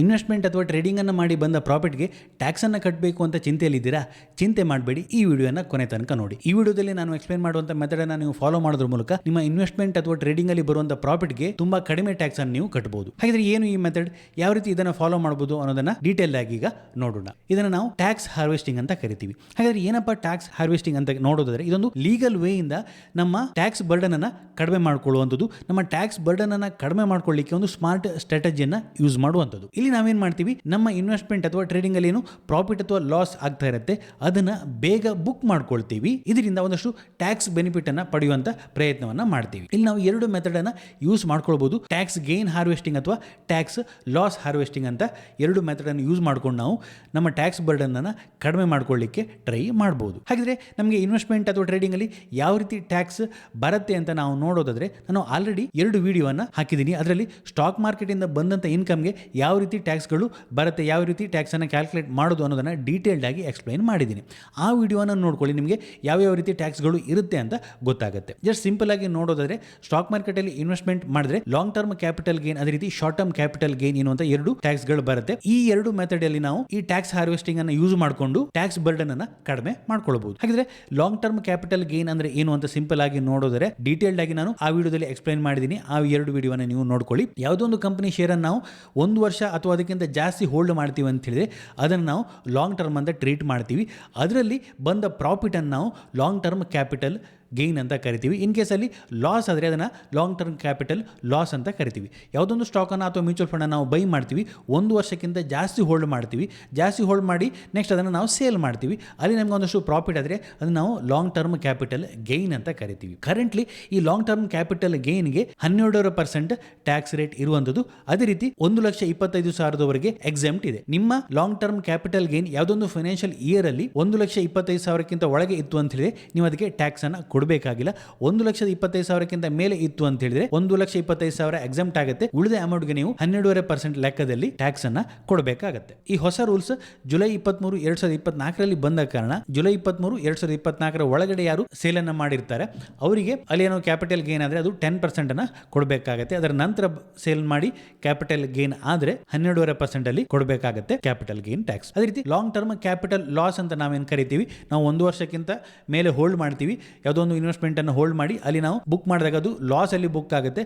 Investment ಅಥವಾ trading ಅನ್ನು ಮಾಡಿ ಬಂದ ಪ್ರಾಫಿಟ್ಗೆ ಟ್ಯಾಕ್ಸ್ ಅನ್ನು ಕಟ್ಟಬೇಕು ಅಂತ ಚಿಂತೆಯಲ್ಲಿದ್ದೀರಾ? ಚಿಂತೆ ಮಾಡಬೇಡಿ, ಈ ವಿಡಿಯೋನ ಕೊನೆ ತನಕ ನೋಡಿ. ಈ ವಿಡಿಯೋದಲ್ಲಿ ನಾನು ಎಕ್ಸ್ಪ್ಲೇನ್ ಮಾಡುವಂತ ಮೆಥಡ್ ಅನ್ನು ನೀವು ಫಾಲೋ ಮಾಡೋದ್ರ ಮೂಲಕ ನಿಮ್ಮ ಇನ್ವೆಸ್ಟ್ಮೆಂಟ್ ಅಥವಾ ಟ್ರೇಡಿಂಗ್ ಅಲ್ಲಿ ಬರುವಂತ ಪ್ರಾಫಿಟ್ಗೆ ತುಂಬಾ ಕಡಿಮೆ ಟ್ಯಾಕ್ಸ್ ಅನ್ನು ನೀವು ಕಟ್ಟಬಹುದು. ಹಾಗಾದ್ರೆ ಏನು ಈ ಮೆಥಡ್, ಯಾವ ರೀತಿ ಇದನ್ನ ಫಾಲೋ ಮಾಡಬಹುದು ಅನ್ನೋದನ್ನ ಡೀಟೇಲ್ ಆಗಿ ಈಗ ನೋಡೋಣ. ಇದನ್ನ ನಾವು ಟ್ಯಾಕ್ಸ್ ಹಾರ್ವೆಸ್ಟಿಂಗ್ ಅಂತ ಕರಿತೀವಿ. ಹಾಗಾದ್ರೆ ಏನಪ್ಪಾ ಟ್ಯಾಕ್ಸ್ ಹಾರ್ವೆಸ್ಟಿಂಗ್ ಅಂತ ನೋಡೋದಾದ್ರೆ, ಇದೊಂದು ಲೀಗಲ್ ವೇ ಇಂದ ನಮ್ಮ ಟ್ಯಾಕ್ಸ್ ಬರ್ಡನ್ ಅನ್ನ ಕಡಿಮೆ ಮಾಡ್ಕೊಳ್ಳುವಂಥದ್ದು, ನಮ್ಮ ಟ್ಯಾಕ್ಸ್ ಬರ್ಡನ್ ಅನ್ನ ಕಡಿಮೆ ಮಾಡ್ಕೊಳ್ಳಿಕ್ಕೆ ಒಂದು ಸ್ಮಾರ್ಟ್ ಸ್ಟ್ರಾಟಜಿಯನ್ನ ಯೂಸ್ ಮಾಡುವಂಥದ್ದು. ಇಲ್ಲಿ ನಾವೇನ್ ಮಾಡ್ತೀವಿ, ನಮ್ಮ ಇನ್ವೆಸ್ಟ್ಮೆಂಟ್ ಅಥವಾ ಟ್ರೇಡಿಂಗ್ ಅಲ್ಲಿ ಏನು ಪ್ರಾಫಿಟ್ ಅಥವಾ ಲಾಸ್ ಆಗ್ತಾ ಇರುತ್ತೆ ಅದನ್ನ ಬೇಗ ಬುಕ್ ಮಾಡ್ಕೊಳ್ತೀವಿ. ಇದರಿಂದ ಒಂದಷ್ಟು ಟ್ಯಾಕ್ಸ್ ಬೆನಿಫಿಟ್ ಅನ್ನ ಪಡೆಯುವಂತ ಪ್ರಯತ್ನವನ್ನ ಮಾಡ್ತೀವಿ. ಇಲ್ಲಿ ನಾವು ಎರಡು ಮೆಥಡ್ ಅನ್ನ ಯೂಸ್ ಮಾಡ್ಕೊಳ್ಬಹುದು. ಟ್ಯಾಕ್ಸ್ ಗೇನ್ ಹಾರ್ವೆಸ್ಟಿಂಗ್ ಅಥವಾ ಟ್ಯಾಕ್ಸ್ ಲಾಸ್ ಹಾರ್ವೆಸ್ಟಿಂಗ್ ಅಂತ ಎರಡು ಮೆಥಡ್ ಅನ್ನು ಯೂಸ್ ಮಾಡ್ಕೊಂಡು ನಾವು ನಮ್ಮ ಟ್ಯಾಕ್ಸ್ ಬರ್ಡನ್ ಅನ್ನ ಕಡಿಮೆ ಮಾಡ್ಕೊಳ್ಳಿಕ್ಕೆ ಟ್ರೈ ಮಾಡಬಹುದು. ಹಾಗಿದ್ರೆ ನಮಗೆ ಇನ್ವೆಸ್ಟ್ಮೆಂಟ್ ಅಥವಾ ಟ್ರೇಡಿಂಗ್ ಅಲ್ಲಿ ಯಾವ ರೀತಿ ಟ್ಯಾಕ್ಸ್ ಬರುತ್ತೆ ಅಂತ ನಾವು ನೋಡೋದಾದ್ರೆ, ನಾನು ಆಲ್ರೆಡಿ 2 ವಿಡಿಯೋವನ್ನ ಹಾಕಿದ್ದೀನಿ. ಅದರಲ್ಲಿ ಸ್ಟಾಕ್ ಮಾರ್ಕೆಟ್ ಇಂದ ಬಂದಂತ ಇನ್ಕಮ್ಗೆ ಯಾವ ರೀತಿ ಟ್ಯಾಕ್ಸ್ಗಳು ಬರುತ್ತೆ, ಯಾವ ರೀತಿ ಟ್ಯಾಕ್ಸ್ ಅನ್ನು ಕ್ಯಾಲ್ಕುಲೇಟ್ ಮಾಡೋದು ಅನ್ನೋದನ್ನ ಡೀಟೇಲ್ಡ್ ಆಗಿ ಎಕ್ಸ್ಪ್ಲೈನ್ ಮಾಡಿದ್ದೀನಿ. ಆ ವಿಡಿಯೋನ ನೋಡ್ಕೊಳ್ಳಿ, ನಿಮಗೆ ಯಾವ ರೀತಿ ಟ್ಯಾಕ್ಸ್ಗಳು ಇರುತ್ತೆ ಅಂತ ಗೊತ್ತಾಗುತ್ತೆ. ಜಸ್ಟ್ ಸಿಂಪಲ್ ಆಗಿ ನೋಡೋದಾದ್ರೆ, ಸ್ಟಾಕ್ ಮಾರ್ಕೆಟ್ ಅಲ್ಲಿ ಇನ್ವೆಸ್ಟ್ಮೆಂಟ್ ಮಾಡಿದ್ರೆ ಲಾಂಗ್ ಟರ್ಮ್ ಕ್ಯಾಪಿಟಲ್ ಗೇನ್, ಅದೇ ರೀತಿ ಶಾರ್ಟ್ ಟರ್ಮ್ ಕ್ಯಾಪಿಟಲ್ ಗೇನ್ ಎನ್ನುವಂತ 2 ಟ್ಯಾಕ್ಸ್ಗಳು ಬರುತ್ತೆ. ಈ 2 ಮೆಥಡ್ ಅಲ್ಲಿ ನಾವು ಈ ಟ್ಯಾಕ್ಸ್ ಹಾರ್ವೆಸ್ಟಿಂಗ್ ಅನ್ನು ಯೂಸ್ ಮಾಡಿಕೊಂಡು ಟ್ಯಾಕ್ಸ್ ಬರ್ಡನ್ ಅನ್ನ ಕಡಿಮೆ ಮಾಡ್ಕೊಳ್ಳಬಹುದು. ಹಾಗಿದ್ರೆ ಲಾಂಗ್ ಟರ್ಮ್ ಕ್ಯಾಪಿಟಲ್ ಗೇನ್ ಅಂದ್ರೆ ಏನು ಅಂತ ಸಿಂಪಲ್ ಆಗಿ ನೋಡೋದಾದ್ರೆ, ಡೀಟೇಲ್ಡ್ ಆಗಿ ನಾನು ಆ ವಿಡಿಯೋದಲ್ಲಿ ಎಕ್ಸ್ಪ್ಲೈನ್ ಮಾಡಿದ್ದೀನಿ. ಆ 2 ವಿಡಿಯೋನ ನೀವು ನೋಡ್ಕೊಳ್ಳಿ. ಯಾವುದೋ ಒಂದು ಕಂಪನಿ ಶೇರ್ ಅನ್ನು ನಾವು 1 ವರ್ಷ ಅಥವಾ ಅದಕ್ಕಿಂತ ಜಾಸ್ತಿ ಹೋಲ್ಡ್ ಮಾಡ್ತೀವಿ ಅಂತ ಹೇಳಿದ್ರೆ ಅದನ್ನು ನಾವು ಲಾಂಗ್ ಟರ್ಮ್ ಅಂತ ಟ್ರೀಟ್ ಮಾಡ್ತೀವಿ. ಅದರಲ್ಲಿ ಬಂದ ಪ್ರಾಫಿಟ್ ಅನ್ನು ನಾವು ಲಾಂಗ್ ಟರ್ಮ್ ಕ್ಯಾಪಿಟಲ್ ಗೇನ್ ಅಂತ ಕರಿತೀವಿ. ಇನ್ ಕೇಸಲ್ಲಿ ಲಾಸ್ ಆದರೆ ಅದನ್ನು ಲಾಂಗ್ ಟರ್ಮ್ ಕ್ಯಾಪಿಟಲ್ ಲಾಸ್ ಅಂತ ಕರಿತೀವಿ. ಯಾವುದೊಂದು ಸ್ಟಾಕನ್ನು ಅಥವಾ ಮ್ಯೂಚುವಲ್ ಫಂಡನ್ನು ನಾವು ಬೈ ಮಾಡ್ತೀವಿ, 1 ವರ್ಷಕ್ಕಿಂತ ಜಾಸ್ತಿ ಹೋಲ್ಡ್ ಮಾಡ್ತೀವಿ, ಜಾಸ್ತಿ ಹೋಲ್ಡ್ ಮಾಡಿ ನೆಕ್ಸ್ಟ್ ಅದನ್ನು ನಾವು ಸೇಲ್ ಮಾಡ್ತೀವಿ, ಅಲ್ಲಿ ನಮ್ಗೆ ಒಂದಷ್ಟು ಪ್ರಾಫಿಟ್ ಆದರೆ ಅದನ್ನು ನಾವು ಲಾಂಗ್ ಟರ್ಮ್ ಕ್ಯಾಪಿಟಲ್ ಗೇನ್ ಅಂತ ಕರಿತೀವಿ. ಕರೆಂಟ್ಲಿ ಈ ಲಾಂಗ್ ಟರ್ಮ್ ಕ್ಯಾಪಿಟಲ್ ಗೇನ್ಗೆ 12% ಟ್ಯಾಕ್ಸ್ ರೇಟ್ ಇರುವಂಥದ್ದು. ಅದೇ ರೀತಿ 1,25,000ವರೆಗೆ ಎಕ್ಸೆಂಪ್ಟ್ ಇದೆ. ನಿಮ್ಮ ಲಾಂಗ್ ಟರ್ಮ್ ಕ್ಯಾಪಿಟಲ್ ಗೇನ್ ಯಾವುದೊಂದು ಫೈನಾನ್ಷಿಯಲ್ ಇಯರ್ ಅಲ್ಲಿ 1,25,000ಕ್ಕಿಂತ ಒಳಗೆ ಇತ್ತು ಅಂತ ಹೇಳಿದ್ರೆ ನೀವು ಅದಕ್ಕೆ ಟ್ಯಾಕ್ಸ್ ಅನ್ನು ಕೊಡಬೇಕಾಗಿಲ್ಲ. 1,25,000ಕ್ಕಿಂತ ಮೇಲೆ ಇತ್ತು ಅಂತ ಹೇಳಿದ್ರೆ 1,25,000 ಎಕ್ಸೆಂಪ್ಟ್ ಆಗುತ್ತೆ. ಉಳಿದ ಅಮೌಂಟ್ಗೆ ನೀವು 12% ಲೆಕ್ಕದಲ್ಲಿ ಟ್ಯಾಕ್ಸ್ ಅನ್ನ ಕೊಡಬೇಕಾಗುತ್ತೆ. ಈ ಹೊಸ ರೂಲ್ಸ್ ಜುಲೈ 23, 2024 ಬಂದ ಕಾರಣ ಜುಲೈ 23, 2024 ಒಳಗಡೆ ಯಾರು ಸೇಲ್ ಅನ್ನ ಮಾಡಿರ್ತಾರೆ ಅವರಿಗೆ ಅಲ್ಲಿ ಏನೋ ಕ್ಯಾಪಿಟಲ್ ಗೇನ್ ಆದ್ರೆ ಅದು 10% ಅನ್ನ ಕೊಡಬೇಕಾಗುತ್ತೆ. ಅದರ ನಂತರ ಸೇಲ್ ಮಾಡಿ ಕ್ಯಾಪಿಟಲ್ ಗೇನ್ ಆದ್ರೆ 12% ಅಲ್ಲಿ ಕೊಡಬೇಕಾಗುತ್ತೆ ಕ್ಯಾಪಿಟಲ್ ಗೇನ್ ಟ್ಯಾಕ್ಸ್. ಅದೇ ರೀತಿ ಲಾಂಗ್ ಟರ್ಮ್ ಕ್ಯಾಪಿಟಲ್ ಲಾಸ್ ಅಂತ ನಾವೇನ್ ಕರಿತೀವಿ, ನಾವು 1 ವರ್ಷಕ್ಕಿಂತ ಮೇಲೆ ಹೋಲ್ಡ್ ಮಾಡ್ತೀವಿ, ಯಾವುದೋ ಒಂದು ಇನ್ವೆಸ್ಟ್ಮೆಂಟ್ ಅನ್ನು ಹೋಲ್ಡ್ ಮಾಡಿ ಅಲ್ಲಿ ನಾವು ಬುಕ್ ಮಾಡಿದಾಗ ಅದು ಲಾಸ್ ಅಲ್ಲಿ ಬುಕ್ ಆಗುತ್ತೆ.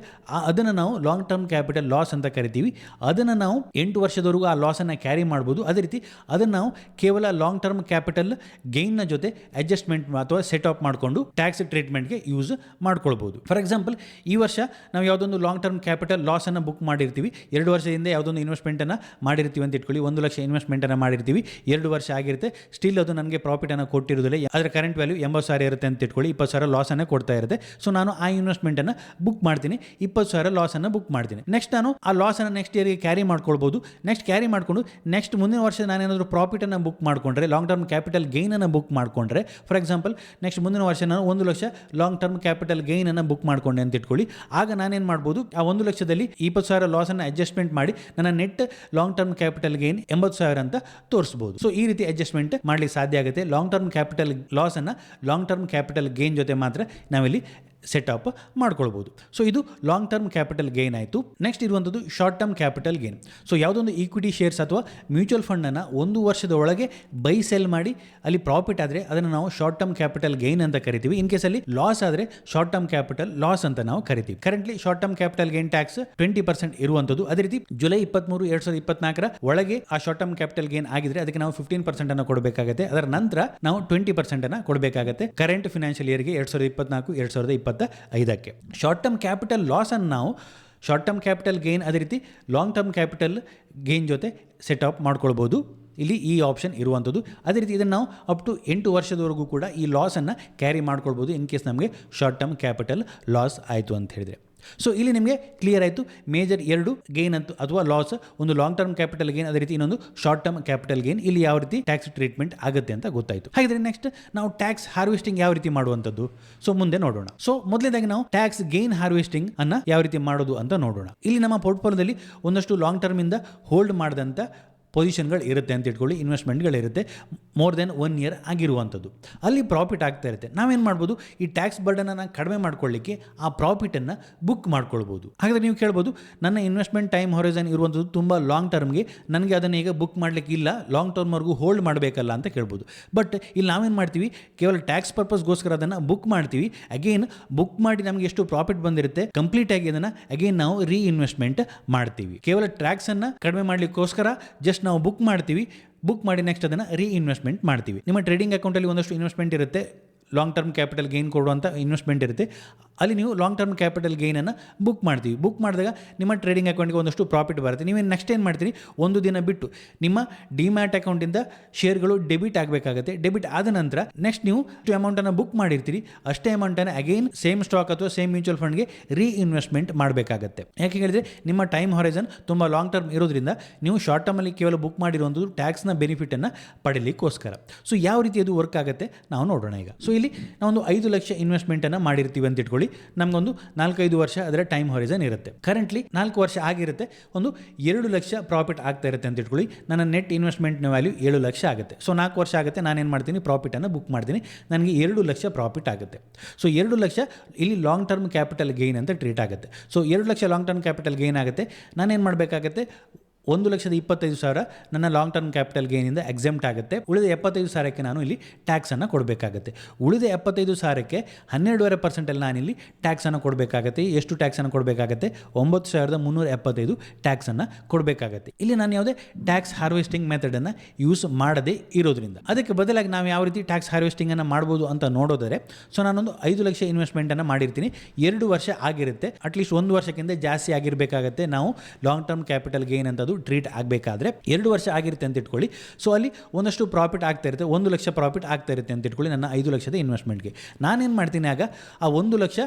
ಅದನ್ನ ನಾವು ಲಾಂಗ್ ಟರ್ಮ್ ಕ್ಯಾಪಿಟಲ್ ಲಾಸ್ ಅಂತ ಕರಿತೀವಿ. ಅದನ್ನ ನಾವು 8 ವರ್ಷದವರೆಗೂ ಆ ಲಾಸ್ ಅನ್ನ ಕ್ಯಾರಿ ಮಾಡಬಹುದು. ಅದೇ ರೀತಿ ಅದನ್ನ ನಾವು ಕೇವಲ ಲಾಂಗ್ ಟರ್ಮ್ ಕ್ಯಾಪಿಟಲ್ ಗೇನ್ ನ ಜೊತೆ ಅಡ್ಜಸ್ಟ್ಮೆಂಟ್ ಅಥವಾ ಸೆಟ್ ಆಫ್ ಮಾಡಿಕೊಂಡು ಟ್ಯಾಕ್ಸ್ ಟ್ರೀಟ್ಮೆಂಟ್ಗೆ ಯೂಸ್ ಮಾಡ್ಕೊಳ್ಬಹುದು. ಫಾರ್ ಎಕ್ಸಾಂಪಲ್, ಈ ವರ್ಷ ನಾವು ಯಾವುದೊಂದು ಲಾಂಗ್ ಟರ್ಮ್ ಕ್ಯಾಪಿಟಲ್ ಲಾಸ್ ಅನ್ನ ಬುಕ್ ಮಾಡಿರ್ತೀವಿ, 2 ವರ್ಷದಿಂದ ಯಾವುದೊಂದು ಇನ್ವೆಸ್ಟ್ಮೆಂಟ್ ಅನ್ನ ಮಾಡಿರ್ತೀವಿ ಅಂತ ಇಟ್ಕೊಳ್ಳಿ, 1 ಲಕ್ಷ ಇನ್ವೆಸ್ಟ್ಮೆಂಟ್ ಅನ್ನ ಮಾಡಿರ್ತೀವಿ, 2 ವರ್ಷ ಆಗಿರುತ್ತೆ, ಸ್ಟಿಲ್ ಅದು ನನಗೆ ಪ್ರಾಫಿಟ್ ಅನ್ನು ಕೊಟ್ಟಿರೋದಿಲ್ಲ, ಅದರ ಕರೆಂಟ್ ವ್ಯಾಲ್ಯೂ 80,000 ಇರುತ್ತೆ ಅಂತ ಇಟ್ಕೊಳ್ಳಿ, 20,000 ಲಾಸ್ ಅನ್ನ ಕೊಡ್ತಾ ಇರುತ್ತೆ. ಸೊ ನಾನು ಆ ಇನ್ವೆಸ್ಟ್ಮೆಂಟ್ ಅನ್ನ ಬುಕ್ ಮಾಡ್ತೀನಿ, 20,000 ಲಾಸ್ ಅನ್ನ ಬುಕ್ ಮಾಡ್ತೀನಿ. ನೆಕ್ಸ್ಟ್ ನಾನು ಆ ಲಾಸ್ ಅನ್ನ ನೆಕ್ಸ್ಟ್ ಇಯರ್ಗೆ ಕ್ಯಾರಿ ಮಾಡ್ಕೊಳ್ಬಹುದು. ನೆಕ್ಸ್ಟ್ ಕ್ಯಾರಿ ಮಾಡ್ಕೊಂಡು ನೆಕ್ಸ್ಟ್ ಮುಂದಿನ ವರ್ಷ ನಾನೇನಾದರೂ ಪ್ರಾಫಿಟ್ ಅನ್ನ ಬುಕ್ ಮಾಡ್ಕೊಂಡ್ರೆ, ಲಾಂಗ್ ಟರ್ಮ್ ಕ್ಯಾಪಿಟಲ್ ಗೇನ್ ಅನ್ನ ಬುಕ್ ಮಾಡ್ಕೊಂಡ್ರೆ, ಫಾರ್ ಎಕ್ಸಾಂಪಲ್ ನೆಕ್ಸ್ಟ್ ಮುಂದಿನ ವರ್ಷ ನಾನು 1 lakh long term capital gain ಅನ್ನ ಬುಕ್ ಮಾಡ್ಕೊಂಡೆ ಅಂತ ಇಟ್ಕೊಳ್ಳಿ, ಆಗ ನಾನೇನ್ ಮಾಡ್ಬೋದು, ಆ 1 ಲಕ್ಷದಲ್ಲಿ 20,000 ಲಾಸ್ ಅನ್ನ ಅಡ್ಜಸ್ಟ್ಮೆಂಟ್ ಮಾಡಿ ನನ್ನ net long term capital gain 80,000 ಅಂತ ತೋರಿಸಬಹುದು. ಸೊ ಈ ರೀತಿ ಅಡ್ಜಸ್ಟ್ಮೆಂಟ್ ಮಾಡ್ಲಿಕ್ಕೆ ಸಾಧ್ಯ ಆಗುತ್ತೆ. ಲಾಂಗ್ ಟರ್ಮ್ ಕ್ಯಾಪಿಟಲ್ ಲಾಸ್ ಅನ್ನ ಲಾಂಗ್ ಟರ್ಮ್ ಕ್ಯಾಪಿಟಲ್ ಗೇನ್ ಜೊತೆ ಮಾತ್ರ ನಾವಿಲ್ಲಿ ಸೆಟ್ ಅಪ್ ಮಾಡ್ಕೊಳ್ಬಹುದು. ಸೊ ಇದು ಲಾಂಗ್ ಟರ್ಮ್ ಕ್ಯಾಪಿಟಲ್ ಗೇನ್ ಆಯಿತು. ನೆಕ್ಸ್ಟ್ ಇರುವಂಥದ್ದು short term capital gain. So ಯಾವುದೊಂದು ಈಕ್ವಿಟಿ ಶೇರ್ಸ್ ಅಥವಾ ಮ್ಯೂಚುವಲ್ ಫಂಡನ್ನು 1 ವರ್ಷದ ಒಳಗೆ ಬೈ ಸೆಲ್ ಮಾಡಿ ಅಲ್ಲಿ ಪ್ರಾಫಿಟ್ ಆದರೆ ಅದನ್ನು ನಾವು ಶಾರ್ಟ್ ಟರ್ಮ್ ಕ್ಯಾಪಿಟಲ್ ಗೇನ್ ಅಂತ ಕರಿತೀವಿ. ಇನ್ ಕೇಸಲ್ಲಿ ಲಾಸ್ ಆದರೆ ಶಾರ್ಟ್ ಟರ್ಮ್ ಕ್ಯಾಪಿಟಲ್ ಲಾಸ್ ಅಂತ ನಾವು ಕರಿತೀವಿ. Currently short term capital gain tax 20% ಇರುವಂಥದ್ದು. ಅದೇ ರೀತಿ ಜುಲೈ 23, 2024 ಒಳಗೆ ಆ ಶಾರ್ಟ್ ಟರ್ಮ್ ಕ್ಯಾಪಿಟಲ್ ಗೇನ್ ಆಗಿದ್ರೆ ಅದಕ್ಕೆ ನಾವು 15% ಅನ್ನು ಕೊಡಬೇಕಾಗುತ್ತೆ. ಅದರ ನಂತರ ನಾವು 20% ಅನ್ನು ಕೊಡಬೇಕಾಗುತ್ತೆ ಕರೆಂಟ್ ಫಿನಾನ್ಷಿಯಲ್ ಇಯರ್ಗೆ 2024, 2025. ಶಾರ್ಟ್ ಟರ್ಮ್ ಕ್ಯಾಪಿಟಲ್ ಲಾಸ್ ಅನ್ನು ನಾವು ಶಾರ್ಟ್ ಟರ್ಮ್ ಕ್ಯಾಪಿಟಲ್ ಗೇನ್ ಅದೇ ರೀತಿ ಲಾಂಗ್ ಟರ್ಮ್ ಕ್ಯಾಪಿಟಲ್ ಗೇನ್ ಜೊತೆ ಸೆಟ್ ಅಪ್ ಮಾಡ್ಕೊಳ್ಬಹುದು. ಇಲ್ಲಿ ಈ ಆಪ್ಷನ್ ಇರುವಂಥದ್ದು. ಅದೇ ರೀತಿ ಇದನ್ನು ನಾವು ಅಪ್ ಟು 8 ವರ್ಷದವರೆಗೂ ಕೂಡ ಈ ಲಾಸನ್ನು ಕ್ಯಾರಿ ಮಾಡ್ಕೊಳ್ಬೋದು ಇನ್ ಕೇಸ್ ನಮಗೆ ಶಾರ್ಟ್ ಟರ್ಮ್ ಕ್ಯಾಪಿಟಲ್ ಲಾಸ್ ಆಯಿತು ಅಂತ ಹೇಳಿದರೆ. ಸೊ ಇಲ್ಲಿ ನಿಮಗೆ ಕ್ಲಿಯರ್ ಆಯಿತು ಮೇಜರ್ 2 ಗೇನ್ ಅಂತ ಅಥವಾ ಲಾಸ್, ಒಂದು ಲಾಂಗ್ ಟರ್ಮ್ ಕ್ಯಾಪಿಟಲ್ ಗೇನ್, ಅದೇ ರೀತಿ ಇನ್ನೊಂದು ಶಾರ್ಟ್ ಟರ್ಮ್ ಕ್ಯಾಪಿಟಲ್ ಗೇನ್. ಇಲ್ಲಿ ಯಾವ ರೀತಿ ಟ್ಯಾಕ್ಸ್ ಟ್ರೀಟ್ಮೆಂಟ್ ಆಗುತ್ತೆ ಅಂತ ಗೊತ್ತಾಯಿತು. ಹಾಗಿದ್ರೆ ನೆಕ್ಸ್ಟ್ ನಾವು ಟ್ಯಾಕ್ಸ್ ಹಾರ್ವೆಸ್ಟಿಂಗ್ ಯಾವ ರೀತಿ ಮಾಡುವಂಥದ್ದು, ಸೊ ಮುಂದೆ ನೋಡೋಣ. ಸೊ ಮೊದಲನೇದಾಗಿ ನಾವು ಟ್ಯಾಕ್ಸ್ ಗೇನ್ ಹಾರ್ವೆಸ್ಟಿಂಗ್ ಅನ್ನ ಯಾವ ರೀತಿ ಮಾಡೋದು ಅಂತ ನೋಡೋಣ. ಇಲ್ಲಿ ನಮ್ಮ ಪೋರ್ಟ್ಫೋಲಿಯೋದಲ್ಲಿ ಒಂದಷ್ಟು ಲಾಂಗ್ ಟರ್ಮ್ ಇಂದ ಹೋಲ್ಡ್ ಮಾಡಿದಂಥ ಪೊಸಿಷನ್ಗಳು ಇರುತ್ತೆ ಅಂತ ಇಟ್ಕೊಳ್ಳಿ, ಇನ್ವೆಸ್ಟ್ಮೆಂಟ್ಗಳಿರುತ್ತೆ ಮೋರ್ ದೆನ್ 1 ಇಯರ್ ಆಗಿರುವಂಥದ್ದು. ಅಲ್ಲಿ ಪ್ರಾಫಿಟ್ ಆಗ್ತಾ ಇರುತ್ತೆ. ನಾವೇನು ಮಾಡ್ಬೋದು, ಈ ಟ್ಯಾಕ್ಸ್ ಬರ್ಡನನ್ನು ಕಡಿಮೆ ಮಾಡ್ಕೊಳ್ಳಿಕ್ಕೆ ಆ ಪ್ರಾಫಿಟನ್ನು ಬುಕ್ ಮಾಡ್ಕೊಳ್ಬೋದು. ಹಾಗಾದರೆ ನೀವು ಕೇಳ್ಬೋದು, ನನ್ನ ಇನ್ವೆಸ್ಟ್ಮೆಂಟ್ ಟೈಮ್ ಹೊರೈಸನ್ ಇರುವಂಥದ್ದು ತುಂಬ ಲಾಂಗ್ ಟರ್ಮ್ಗೆ, ನನಗೆ ಅದನ್ನು ಈಗ ಬುಕ್ ಮಾಡಲಿಕ್ಕೆ ಇಲ್ಲ, ಲಾಂಗ್ ಟರ್ಮ್ವರೆಗೂ ಹೋಲ್ಡ್ ಮಾಡಬೇಕಲ್ಲ ಅಂತ ಕೇಳ್ಬೋದು. ಬಟ್ ಇಲ್ಲಿ ನಾವೇನು ಮಾಡ್ತೀವಿ, ಕೇವಲ ಟ್ಯಾಕ್ಸ್ ಪರ್ಪಸ್ಗೋಸ್ಕರ ಅದನ್ನು ಬುಕ್ ಮಾಡ್ತೀವಿ. ಅಗೇನ್ ಬುಕ್ ಮಾಡಿ ನಮಗೆ ಎಷ್ಟು ಪ್ರಾಫಿಟ್ ಬಂದಿರುತ್ತೆ ಕಂಪ್ಲೀಟಾಗಿ ಅದನ್ನು ಅಗೇನ್ ನಾವು ರೀಇನ್ವೆಸ್ಟ್ಮೆಂಟ್ ಮಾಡ್ತೀವಿ. ಕೇವಲ ಟ್ಯಾಕ್ಸನ್ನು ಕಡಿಮೆ ಮಾಡಲಿಕ್ಕೋಸ್ಕರ ಜಸ್ಟ್ ನಾವು ಬುಕ್ ಮಾಡ್ತೀವಿ, ಬುಕ್ ಮಾಡಿ ನೆಕ್ಸ್ಟ್ ಅದನ್ನು ರೀಇನ್ವೆಸ್ಟ್ಮೆಂಟ್ ಮಾಡ್ತೀವಿ. ನಿಮ್ಮ ಟ್ರೇಡಿಂಗ್ ಅಕೌಂಟಲ್ಲಿ ಒಂದಷ್ಟು ಇನ್ವೆಸ್ಟ್ಮೆಂಟ್ ಇರುತ್ತೆ, ಲಾಂಗ್ ಟರ್ಮ್ ಕ್ಯಾಪಿಟಲ್ ಗೇನ್ ಕೊಡುವಂಥ ಇನ್ವೆಸ್ಟ್ಮೆಂಟ್ ಇರುತ್ತೆ. ಅಲ್ಲಿ ನೀವು ಲಾಂಗ್ ಟರ್ಮ್ ಕ್ಯಾಪಿಟಲ್ ಗೇನನ್ನು ಬುಕ್ ಮಾಡ್ತೀವಿ. ಬುಕ್ ಮಾಡಿದಾಗ ನಿಮ್ಮ ಟ್ರೇಡಿಂಗ್ ಅಕೌಂಟ್ಗೆ ಒಂದಷ್ಟು ಪ್ರಾಫಿಟ್ ಬರುತ್ತೆ. ನೀವೇನು ನೆಕ್ಸ್ಟ್ ಏನು ಮಾಡ್ತೀರಿ, ಒಂದು ದಿನ ಬಿಟ್ಟು ನಿಮ್ಮ ಡಿಮ್ಯಾಟ್ ಅಕೌಂಟಿಂದ ಶೇರ್ಗಳು ಡೆಬಿಟ್ ಆಗಬೇಕಾಗುತ್ತೆ. ಡೆಬಿಟ್ ಆದ ನಂತರ ನೆಕ್ಸ್ಟ್ ನೀವು ಅಮೌಂಟನ್ನು ಬುಕ್ ಮಾಡಿರ್ತೀರಿ, ಅಷ್ಟೇ ಅಮೌಂಟನ್ನು ಅಗೈನ್ ಸೇಮ್ ಸ್ಟಾಕ್ ಅಥವಾ ಸೇಮ್ ಮ್ಯೂಚುವಲ್ ಫಂಡ್ಗೆ ರೀಇನ್ವೆಸ್ಟ್ಮೆಂಟ್ ಮಾಡಬೇಕಾಗುತ್ತೆ. ಯಾಕೆ ಹೇಳಿದರೆ ನಿಮ್ಮ ಟೈಮ್ ಹೊರೈಸನ್ ತುಂಬ ಲಾಂಗ್ ಟರ್ಮ್ ಇರೋದ್ರಿಂದ ನೀವು ಶಾರ್ಟ್ ಟರ್ಮಲ್ಲಿ ಕೇವಲ ಬುಕ್ ಮಾಡಿರುವಂಥದ್ದು ಟ್ಯಾಕ್ಸ್ನ ಬೆನಿಫಿಟನ್ನು ಪಡೀಲಿಕ್ಕೋಸ್ಕರ. ಸೊ ಯಾವ ರೀತಿ ಅದು ವರ್ಕ್ ಆಗುತ್ತೆ ನಾವು ನೋಡೋಣ ಈಗ. ಸೊ ಇಲ್ಲಿ ನಾವೊಂದು 5 ಲಕ್ಷ ಇನ್ವೆಸ್ಟ್ಮೆಂಟನ್ನು ಮಾಡಿರ್ತೀವಿ ಅಂತ ಇಟ್ಕೊಳ್ಳಿ. ನಮಗೊಂದು 4-5 ವರ್ಷ ಅದರ ಟೈಮ್ ಹೊರೈಸನ್ ಇರುತ್ತೆ. ಕರೆಂಟ್ಲಿ 4 ವರ್ಷ ಆಗಿರುತ್ತೆ, ಒಂದು 2 ಲಕ್ಷ ಪ್ರಾಫಿಟ್ ಆಗ್ತಾ ಇರುತ್ತೆ ಅಂತ ಇಟ್ಕೊಳ್ಳಿ. ನನ್ನ ನೆಟ್ ಇನ್ವೆಸ್ಟ್ಮೆಂಟ್ನ ವ್ಯಾಲ್ಯೂ 7 ಲಕ್ಷ ಆಗುತ್ತೆ. ಸೊ 4 ವರ್ಷ ಆಗುತ್ತೆ, ನಾನೇನು ಮಾಡ್ತೀನಿ, ಪ್ರಾಫಿಟನ್ನು ಬುಕ್ ಮಾಡ್ತೀನಿ, ನನಗೆ 2 ಲಕ್ಷ ಪ್ರಾಫಿಟ್ ಆಗುತ್ತೆ. ಸೊ 2 ಲಕ್ಷ ಇಲ್ಲಿ ಲಾಂಗ್ ಟರ್ಮ್ ಕ್ಯಾಪಿಟಲ್ ಗೇನ್ ಅಂತ ಟ್ರೀಟ್ ಆಗುತ್ತೆ. So 2 lakh long term capital gain ಆಗುತ್ತೆ. ನಾನೇನು ಮಾಡಬೇಕಾಗತ್ತೆ, 1,25,000 ನನ್ನ ಲಾಂಗ್ ಟರ್ಮ್ ಕ್ಯಾಪಿಟಲ್ ಗೇನಿಂದ ಎಕ್ಸೆಂಪ್ಟ್ ಆಗುತ್ತೆ. ಉಳಿದ 75,000ಕ್ಕೆ ನಾನು ಇಲ್ಲಿ ಟ್ಯಾಕ್ಸನ್ನು ಕೊಡಬೇಕಾಗತ್ತೆ. ಉಳಿದ 75,000ಕ್ಕೆ 12.5% ನಾನಿಲ್ಲಿ ಟ್ಯಾಕ್ಸನ್ನು ಕೊಡಬೇಕಾಗತ್ತೆ. ಎಷ್ಟು ಟ್ಯಾಕ್ಸನ್ನು ಕೊಡಬೇಕಾಗತ್ತೆ, 9,375 ಟ್ಯಾಕ್ಸನ್ನು ಕೊಡಬೇಕಾಗತ್ತೆ. ಇಲ್ಲಿ ನಾನು ಯಾವುದೇ ಟ್ಯಾಕ್ಸ್ ಹಾರ್ವೆಸ್ಟಿಂಗ್ ಮೆಥಡನ್ನು ಯೂಸ್ ಮಾಡದೇ ಇರೋದ್ರಿಂದ. ಅದಕ್ಕೆ ಬದಲಾಗಿ ನಾವು ಯಾವ ರೀತಿ ಟ್ಯಾಕ್ಸ್ ಹಾರ್ವೆಸ್ಟಿಂಗನ್ನು ಮಾಡ್ಬೋದು ಅಂತ ನೋಡೋದರೆ, ಸೊ ನಾನೊಂದು 5 ಲಕ್ಷ ಇನ್ವೆಸ್ಟ್ಮೆಂಟನ್ನು ಮಾಡಿರ್ತೀನಿ, 2 ವರ್ಷ ಆಗಿರುತ್ತೆ, ಅಟ್ಲೀಸ್ಟ್ 1 ವರ್ಷಕ್ಕಿಂತ ಜಾಸ್ತಿ ಆಗಿರಬೇಕಾಗತ್ತೆ ನಾವು ಲಾಂಗ್ ಟರ್ಮ್ ಕ್ಯಾಪಿಟಲ್ ಗೇನ್ ಅಂತದ್ದು ಟ್ರೀಟ್ ಆಗಬೇಕಾದ್ರೆ. 2 ವರ್ಷ ಆಗಿರುತ್ತೆ ಅಂತ ಇಟ್ಕೊಳ್ಳಿ. ಸೊ ಅಲ್ಲಿ ಒಂದಷ್ಟು ಪ್ರಾಫಿಟ್ ಆಗ್ತಾ ಇರುತ್ತೆ, 1 ಲಕ್ಷ ಪ್ರಾಫಿಟ್ ಆಗ್ತಾ ಇರುತ್ತೆ ಅಂತ ಇಟ್ಕೊಳ್ಳಿ ನನ್ನ 5 ಲಕ್ಷದ ಇನ್ವೆಸ್ಟ್ಮೆಂಟ್ಗೆ. ನಾನೇನು ಮಾಡ್ತೀನಿ, ಆಗ ಆ 1 ಲಕ್ಷ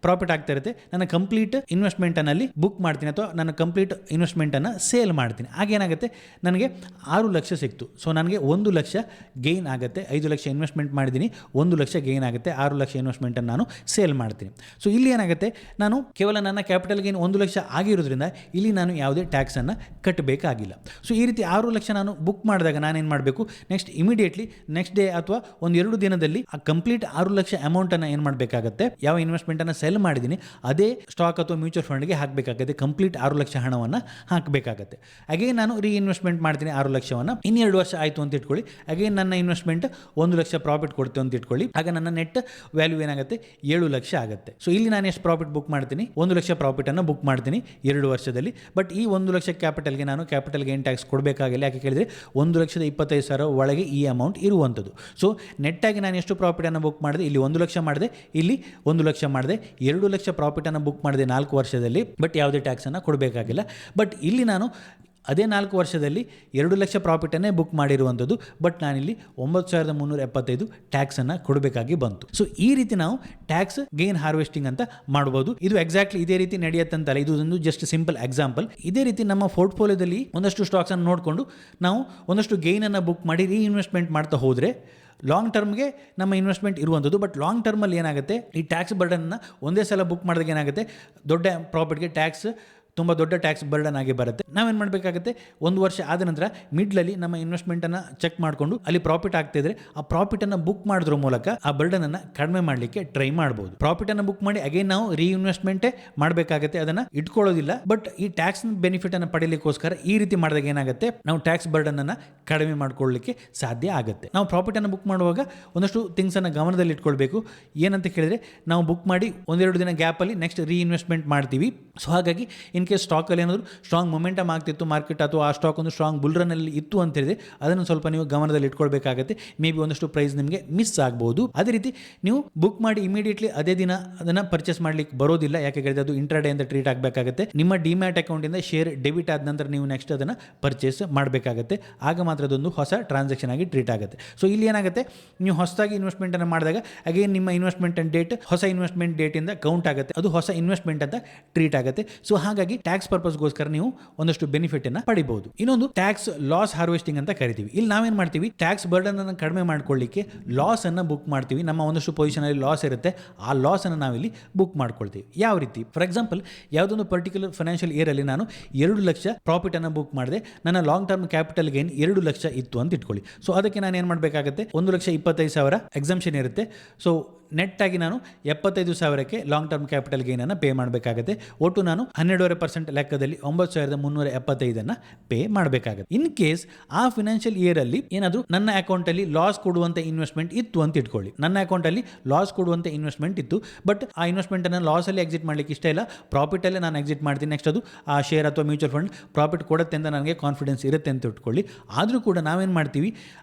ಪ್ರಾಫಿಟ್ ಆಗ್ತಾ ಇರುತ್ತೆ, ನನ್ನ ಕಂಪ್ಲೀಟ್ ಇನ್ವೆಸ್ಟ್ಮೆಂಟನ್ನಲ್ಲಿ ಬುಕ್ ಮಾಡ್ತೀನಿ ಅಥವಾ ನನ್ನ ಕಂಪ್ಲೀಟ್ ಇನ್ವೆಸ್ಟ್ಮೆಂಟನ್ನು ಸೇಲ್ ಮಾಡ್ತೀನಿ. ಆಗೇನಾಗುತ್ತೆ, ನನಗೆ 6 ಲಕ್ಷ ಸಿಕ್ತು. ಸೊ ನನಗೆ 1 ಲಕ್ಷ ಗೇನ್ ಆಗುತ್ತೆ. 5 ಲಕ್ಷ ಇನ್ವೆಸ್ಟ್ಮೆಂಟ್ ಮಾಡಿದ್ದೀನಿ, 1 ಲಕ್ಷ ಗೇನ್ ಆಗುತ್ತೆ. 6 ಲಕ್ಷ ಇನ್ವೆಸ್ಟ್ಮೆಂಟನ್ನು ನಾನು ಸೇಲ್ ಮಾಡ್ತೀನಿ. ಸೊ ಇಲ್ಲಿ ಏನಾಗುತ್ತೆ, ನಾನು ಕೇವಲ ನನ್ನ ಕ್ಯಾಪಿಟಲ್ ಗೇನ್ 1 ಲಕ್ಷ ಆಗಿರೋದ್ರಿಂದ ಇಲ್ಲಿ ನಾನು ಯಾವುದೇ ಟ್ಯಾಕ್ಸನ್ನು ಕಟ್ಟಬೇಕಾಗಿಲ್ಲ. ಸೊ ಈ ರೀತಿ 6 ಲಕ್ಷ ನಾನು ಬುಕ್ ಮಾಡಿದಾಗ ನಾನೇನು ಮಾಡಬೇಕು, ನೆಕ್ಸ್ಟ್ ಇಮಿಡಿಯೇಟ್ಲಿ ನೆಕ್ಸ್ಟ್ ಡೇ ಅಥವಾ 1-2 ದಿನದಲ್ಲಿ ಆ ಕಂಪ್ಲೀಟ್ 6 ಲಕ್ಷ ಅಮೌಂಟನ್ನು ಏನು ಮಾಡಬೇಕಾಗುತ್ತೆ, ಯಾವ ಇನ್ವೆಸ್ಟ್ಮೆಂಟನ್ನು ಸೆಲ್ ಮಾಡಿದ್ದೀನಿ ಅದೇ ಸ್ಟಾಕ್ ಅಥವಾ ಮ್ಯೂಚುವಲ್ ಫಂಡ್ಗೆ ಹಾಕಬೇಕಾಗುತ್ತೆ. ಕಂಪ್ಲೀಟ್ 6 ಲಕ್ಷ ಹಣವನ್ನು ಹಾಕಬೇಕಾಗುತ್ತೆ. ಅಗೇನ್ ನಾನು ರೀಇನ್ವೆಸ್ಟ್ಮೆಂಟ್ ಮಾಡ್ತೀನಿ 6 ಲಕ್ಷವನ್ನು. 2 ವರ್ಷ ಆಯಿತು ಅಂತ ಇಟ್ಕೊಳ್ಳಿ, ಅಗೇನ್ ನನ್ನ ಇನ್ವೆಸ್ಟ್ಮೆಂಟ್ 1 ಲಕ್ಷ ಪ್ರಾಫಿಟ್ ಕೊಡ್ತೀವಿ ಅಂತ ಇಟ್ಕೊಳ್ಳಿ. ಆಗ ನನ್ನ ನೆಟ್ ವ್ಯಾಲ್ಯೂ ಏನಾಗುತ್ತೆ, 7 ಲಕ್ಷ ಆಗುತ್ತೆ. ಸೊ ಇಲ್ಲಿ ನಾನು ಎಷ್ಟು ಪ್ರಾಫಿಟ್ ಬುಕ್ ಮಾಡ್ತೀನಿ, 1 ಲಕ್ಷ ಪ್ರಾಫಿಟನ್ನು ಬುಕ್ ಮಾಡ್ತೀನಿ 2 ವರ್ಷದಲ್ಲಿ. ಬಟ್ ಈ 1 ಲಕ್ಷ ಕ್ಯಾಪಿಟಲ್ಗೆ ನಾನು ಕ್ಯಾಪಿಟಲ್ ಗೇನ್ ಟ್ಯಾಕ್ಸ್ ಕೊಡಬೇಕಾಗಿಲ್ಲ. ಯಾಕೆ ಕೇಳಿದರೆ 1,25,000 ಒಳಗೆ ಈ ಅಮೌಂಟ್ ಇರುವಂಥದ್ದು. ಸೊ ನೆಟ್ಟಾಗಿ ನಾನು ಎಷ್ಟು ಪ್ರಾಫಿಟನ್ನು ಬುಕ್ ಮಾಡಿದೆ, ಇಲ್ಲಿ 1 ಲಕ್ಷ ಮಾಡಿದೆ, ಇಲ್ಲಿ 1 ಲಕ್ಷ ಮಾಡಿದೆ, 2 ಲಕ್ಷ ಪ್ರಾಫಿಟನ್ನು ಬುಕ್ ಮಾಡಿದೆ 4 ವರ್ಷದಲ್ಲಿ. ಬಟ್ ಯಾವುದೇ ಟ್ಯಾಕ್ಸನ್ನು ಕೊಡಬೇಕಾಗಿಲ್ಲ. ಬಟ್ ಇಲ್ಲಿ ನಾನು ಅದೇ 4 ವರ್ಷದಲ್ಲಿ 2 ಲಕ್ಷ ಪ್ರಾಫಿಟನ್ನೇ ಬುಕ್ ಮಾಡಿರುವಂಥದ್ದು. ಬಟ್ ನಾನಿಲ್ಲಿ 9,375 ಟ್ಯಾಕ್ಸನ್ನು ಕೊಡಬೇಕಾಗಿ ಬಂತು. ಸೊ ಈ ರೀತಿ ನಾವು ಟ್ಯಾಕ್ಸ್ ಗೇನ್ ಹಾರ್ವೆಸ್ಟಿಂಗ್ ಅಂತ ಮಾಡ್ಬೋದು. ಇದು ಎಕ್ಸಾಕ್ಟ್ಲಿ ಇದೇ ರೀತಿ ನಡೆಯುತ್ತಂತಲ್ಲ, ಇದು ಒಂದು ಜಸ್ಟ್ ಸಿಂಪಲ್ ಎಕ್ಸಾಂಪಲ್. ಇದೇ ರೀತಿ ನಮ್ಮ ಪೋರ್ಟ್ಫೋಲಿಯೋದಲ್ಲಿ ಒಂದಷ್ಟು ಸ್ಟಾಕ್ಸನ್ನು ನೋಡಿಕೊಂಡು ನಾವು ಒಂದಷ್ಟು ಗೇನನ್ನು ಬುಕ್ ಮಾಡಿ ರೀಇನ್ವೆಸ್ಟ್ಮೆಂಟ್ ಮಾಡ್ತಾ ಹೋದರೆ ಲಾಂಗ್ ಟರ್ಮ್ಗೆ ನಮ್ಮ ಇನ್ವೆಸ್ಟ್ಮೆಂಟ್ ಇರುವಂಥದ್ದು. ಬಟ್ ಲಾಂಗ್ ಟರ್ಮಲ್ಲಿ ಏನಾಗುತ್ತೆ, ಈ ಟ್ಯಾಕ್ಸ್ ಬರ್ಡನ್ನ ಒಂದೇ ಸಲ ಬುಕ್ ಮಾಡಿದಾಗ ಏನಾಗುತ್ತೆ, ದೊಡ್ಡ ಪ್ರಾಫಿಟ್ಗೆ ಟ್ಯಾಕ್ಸ್ ತುಂಬ ದೊಡ್ಡ ಟ್ಯಾಕ್ಸ್ ಬರ್ಡನ್ ಆಗಿ ಬರುತ್ತೆ. ನಾವೇನು ಮಾಡಬೇಕಾಗುತ್ತೆ, 1 ವರ್ಷ ಆದ ನಂತರ ಮಿಡ್ಲಲ್ಲಿ ನಮ್ಮ ಇನ್ವೆಸ್ಟ್ಮೆಂಟನ್ನು ಚೆಕ್ ಮಾಡಿಕೊಂಡು ಅಲ್ಲಿ ಪ್ರಾಫಿಟ್ ಆಗ್ತಿದ್ರೆ ಆ ಪ್ರಾಫಿಟನ್ನು ಬುಕ್ ಮಾಡೋದ್ರ ಮೂಲಕ ಆ ಬರ್ಡನನ್ನು ಕಡಿಮೆ ಮಾಡಲಿಕ್ಕೆ ಟ್ರೈ ಮಾಡ್ಬೋದು. ಪ್ರಾಫಿಟನ್ನು ಬುಕ್ ಮಾಡಿ ಅಗೇನ್ ನಾವು ರೀಇನ್ವೆಸ್ಟ್ಮೆಂಟೇ ಮಾಡಬೇಕಾಗುತ್ತೆ, ಅದನ್ನು ಇಟ್ಕೊಳ್ಳೋದಿಲ್ಲ. ಬಟ್ ಈ ಟ್ಯಾಕ್ಸ್ ಬೆನಿಫಿಟನ್ನು ಪಡೀಲಿಕ್ಕೋಸ್ಕರ ಈ ರೀತಿ ಮಾಡಿದಾಗ ಏನಾಗುತ್ತೆ, ನಾವು ಟ್ಯಾಕ್ಸ್ ಬರ್ಡನನ್ನು ಕಡಿಮೆ ಮಾಡ್ಕೊಳ್ಳಲಿಕ್ಕೆ ಸಾಧ್ಯ ಆಗುತ್ತೆ. ನಾವು ಪ್ರಾಫಿಟನ್ನು ಬುಕ್ ಮಾಡುವಾಗ ಒಂದಷ್ಟು ಥಿಂಗ್ಸನ್ನು ಗಮನದಲ್ಲಿ ಇಟ್ಕೊಳ್ಬೇಕು. ಏನಂತ ಕೇಳಿದರೆ, ನಾವು ಬುಕ್ ಮಾಡಿ 1-2 ದಿನ ಗ್ಯಾಪಲ್ಲಿ ನೆಕ್ಸ್ಟ್ ರೀಇನ್ವೆಸ್ಟ್ಮೆಂಟ್ ಮಾಡ್ತೀವಿ. ಸೊ ಹಾಗಾಗಿ ಇನ್ ಕೇಸ್ ಸ್ಟಾಕಲ್ಲಿ ಏನಾದರೂ ಸ್ಟ್ರಾಂಗ್ ಮೊಮೆಂಟಮ್ ಆಗ್ತಿತ್ತು ಮಾರ್ಕೆಟ್, ಅಥವಾ ಆ ಸ್ಟಾಕ್ ಒಂದು ಸ್ಟ್ರಾಂಗ್ ಬುಲ್ ರನ್ನಲ್ಲಿ ಇತ್ತು ಅಂತ ಹೇಳಿದ್ರೆ ಅದನ್ನು ಸ್ವಲ್ಪ ನೀವು ಗಮನದಲ್ಲಿ ಇಟ್ಕೊಳ್ಬೇಕಾಗುತ್ತೆ. ಮೇ ಬಿ ಒಂದಷ್ಟು ಪ್ರೈಸ್ ನಿಮಗೆ ಮಿಸ್ ಆಗ್ಬೋದು. ಅದೇ ರೀತಿ ನೀವು ಬುಕ್ ಮಾಡಿ ಇಮಿಡಿಯೇಟ್ಲಿ ಅದೇ ದಿನ ಅದನ್ನು ಪರ್ಚೇಸ್ ಮಾಡಲಿಕ್ಕೆ ಬರೋದಿಲ್ಲ. ಯಾಕೆ ಹೇಳಿದ್ರೆ ಅದು ಇಂಟ್ರಾಡೇ ಅಂತ ಟ್ರೀಟ್ ಆಗಬೇಕಾಗುತ್ತೆ. ನಿಮ್ಮ ಡಿಮ್ಯಾಟ್ ಅಕೌಂಟಿಂದ ಶೇರ್ ಡೆಬಿಟ್ ಆದ ನಂತರ ನೀವು ನೆಕ್ಸ್ಟ್ ಅದನ್ನು ಪರ್ಚೇಸ್ ಮಾಡಬೇಕಾಗುತ್ತೆ. ಆಗ ಮಾತ್ರ ಅದೊಂದು ಹೊಸ ಟ್ರಾನ್ಸಾಕ್ಷನ್ ಆಗಿ ಟ್ರೀಟ್ ಆಗುತ್ತೆ. ಸೊ ಇಲ್ಲಿ ಏನಾಗುತ್ತೆ, ನೀವು ಹೊಸದಾಗಿ ಇನ್ವೆಸ್ಟ್ಮೆಂಟನ್ನು ಮಾಡಿದಾಗ ಅಗೇನ್ ನಿಮ್ಮ ಇನ್ವೆಸ್ಟ್ಮೆಂಟ್ ಡೇಟ್ ಹೊಸ ಇನ್ವೆಸ್ಟ್ಮೆಂಟ್ ಡೇಟಿಂದ ಕೌಂಟ್ ಆಗುತ್ತೆ, ಅದು ಹೊಸ ಇನ್ವೆಸ್ಟ್ಮೆಂಟ್ ಅಂತ ಟ್ರೀಟ್ ಆಗುತ್ತೆ. ಸೊ ಹಾಗಾಗಿ ಟ್ಯಾಕ್ಸ್ ಪರ್ಪಸ್ಗೋಸ್ಕರ ನೀವು ಒಂದಷ್ಟು ಬೆನಿಫಿಟ್ ಅನ್ನ ಪಡಿಬಹುದು. ಇನ್ನೊಂದು ಟ್ಯಾಕ್ಸ್ ಲಾಸ್ ಹಾರ್ವೆಸ್ಟಿಂಗ್ ಅಂತ ಕರಿತೀವಿ. ಇಲ್ಲಿ ನಾವೇನ್ ಮಾಡ್ತೀವಿ, ಟ್ಯಾಕ್ಸ್ ಬರ್ಡನ್ ಅನ್ನು ಕಡಿಮೆ ಮಾಡ್ಕೊಳ್ಳಿಕ್ಕೆ ಲಾಸ್ ಅನ್ನ ಬುಕ್ ಮಾಡ್ತೀವಿ. ನಮ್ಮ ಒಂದಷ್ಟು ಪೊಸಿಷನ್ ಅಲ್ಲಿ ಲಾಸ್ ಇರುತ್ತೆ, ಆ ಲಾಸ್ ಅನ್ನು ನಾವಿಲ್ಲಿ ಬುಕ್ ಮಾಡ್ಕೊಳ್ತೀವಿ. ಯಾವ ರೀತಿ? ಫಾರ್ ಎಕ್ಸಾಂಪಲ್, ಯಾವುದೊಂದು ಪರ್ಟಿಕ್ಯುಲರ್ ಫೈನಾನ್ಷಿಯಲ್ ಇಯರ್ ಅಲ್ಲಿ ನಾನು 2 ಲಕ್ಷ ಪ್ರಾಫಿಟ್ ಅನ್ನು ಬುಕ್ ಮಾಡಿದೆ, ನನ್ನ long term capital gain 2 lakh ಇತ್ತು ಅಂತ ಇಟ್ಕೊಳ್ಳಿ. ಸೊ ಅದಕ್ಕೆ ನಾನು ಏನು ಮಾಡಬೇಕಾಗುತ್ತೆ, 1,25,000 ಎಕ್ಸಂಪ್ಷನ್ ಇರುತ್ತೆ. ಸೊ ನೆಟ್ ಆಗಿ ನಾನು 75,000ಕ್ಕೆ ಲಾಂಗ್ ಟರ್ಮ್ ಕ್ಯಾಪಿಟಲ್ ಗೇನ್ ಅನ್ನು ಪೇ ಮಾಡಬೇಕಾಗುತ್ತೆ. ಒಟ್ಟು ನಾನು 12.5% ಲೆಕ್ಕದಲ್ಲಿ 9,375 ಪೇ ಮಾಡಬೇಕಾಗುತ್ತೆ. ಇನ್ ಕೇಸ್ ಆ ಫಿನಾನ್ಷಿಯಲ್ ಇಯರ್ ಅಲ್ಲಿ ಏನಾದರೂ ನನ್ನ ಅಕೌಂಟ್ ಅಲ್ಲಿ ಲಾಸ್ ಕೊಡುವಂತ ಇನ್ವೆಸ್ಟ್ಮೆಂಟ್ ಇತ್ತು ಅಂತ ಇಟ್ಕೊಳ್ಳಿ. ನನ್ನ ಅಕೌಂಟ್ ಅಲ್ಲಿ ಲಾಸ್ ಕೊಡುವಂತ ಇನ್ವೆಸ್ಟ್ಮೆಂಟ್ ಇತ್ತು, ಬಟ್ ಆ ಇನ್ವೆಸ್ಟ್ಮೆಂಟ್ ಅನ್ನು ಲಾಸ್ ಅಲ್ಲಿ ಎಕ್ಸಿಟ್ ಮಾಡ್ಲಿಕ್ಕೆ ಇಷ್ಟ ಇಲ್ಲ, ಪ್ರಾಫಿಟ್ ಅಲ್ಲೇ ನಾನು ಎಕ್ಸಿಟ್ ಮಾಡ್ತೀನಿ. ನೆಕ್ಸ್ಟ್ ಅದು ಆ ಶೇರ್ ಅಥವಾ ಮ್ಯೂಚುವಲ್ ಫಂಡ್ ಪ್ರಾಫಿಟ್ ಕೊಡುತ್ತೆ ಅಂತ ನನಗೆ ಕಾನ್ಫಿಡೆನ್ಸ್ ಇರುತ್ತೆ ಅಂತ ಇಟ್ಕೊಳ್ಳಿ. ಆದರೂ ಕೂಡ ನಾವೇನು ಮಾಡ್ತೀವಿ,